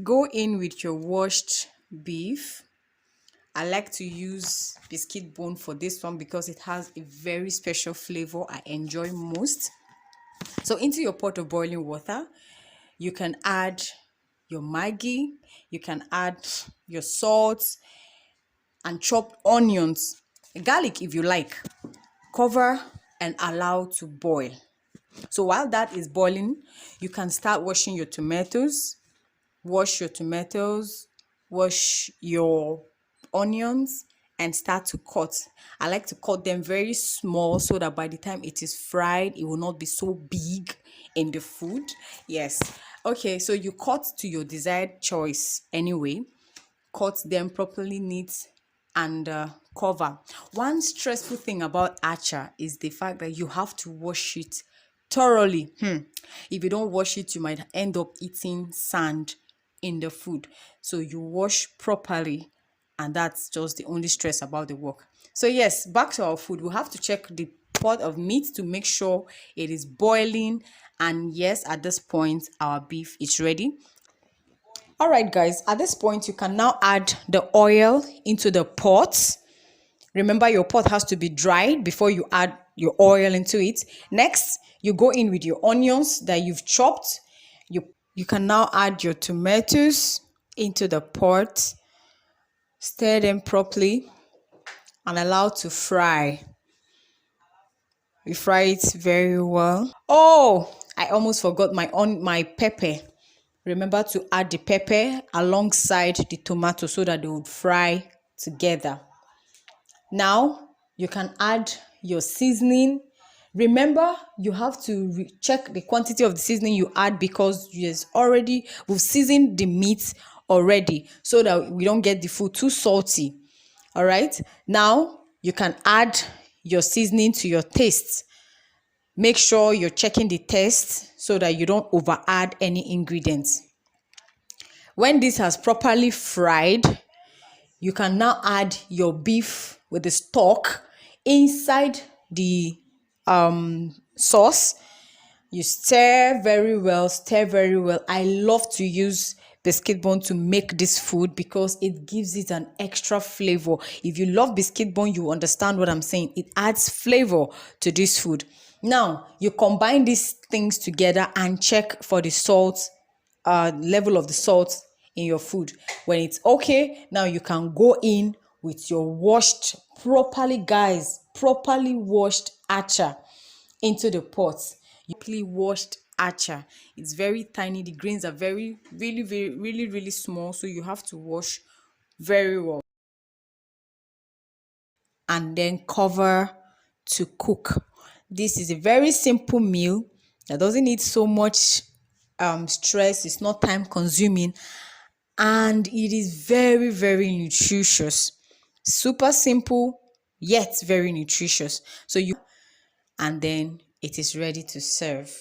Go in with your washed beef. I like to use biscuit bone for this one because it has a very special flavor I enjoy most. So into your pot of boiling water, you can add your Maggi, you can add your salt and chopped onions, garlic if you like. Cover and allow to boil. So while that is boiling, you can start washing your tomatoes. Wash your tomatoes, wash your onions, and start to cut. I like to cut them very small so that by the time it is fried, it will not be so big in the food. Yes. Okay, so you cut to your desired choice anyway. Cut them properly neat and cover. One stressful thing about acha is the fact that you have to wash it thoroughly. If you don't wash it, you might end up eating sand in the food. So you wash properly, and that's just the only stress about the work. So yes, back to our food. We have to check the pot of meat to make sure it is boiling, and yes, at this point our beef is ready. All right, guys, at this point, you can now add the oil into the pot. Remember, your pot has to be dried before you add your oil into it. Next, you go in with your onions that you've chopped. You can now add your tomatoes into the pot. Stir them properly and allow to fry. You fry it very well. Oh, I almost forgot my pepper. Remember to add the pepper alongside the tomato so that they would fry together. Now you can add your seasoning. Remember, you have to check the quantity of the seasoning you add because we've seasoned the meat already so that we don't get the food too salty. All right. Now you can add your seasoning to your taste. Make sure you're checking the taste so that you don't over add any ingredients. When this has properly fried, you can now add your beef with the stock inside the sauce. You stir very well, stir very well. I love to use biscuit bone to make this food because it gives it an extra flavor. If you love biscuit bone, you understand what I'm saying. It adds flavor to this food. Now, you combine these things together and check for the salt, level of the salt in your food. When it's okay, now you can go in with your properly washed acha into the pot. You properly washed acha. It's very tiny. The grains are really small, so you have to wash very well. And then cover to cook. This is a very simple meal that doesn't need so much stress. It's not time consuming, and it is very nutritious. Super simple yet very nutritious. And then it is ready to serve.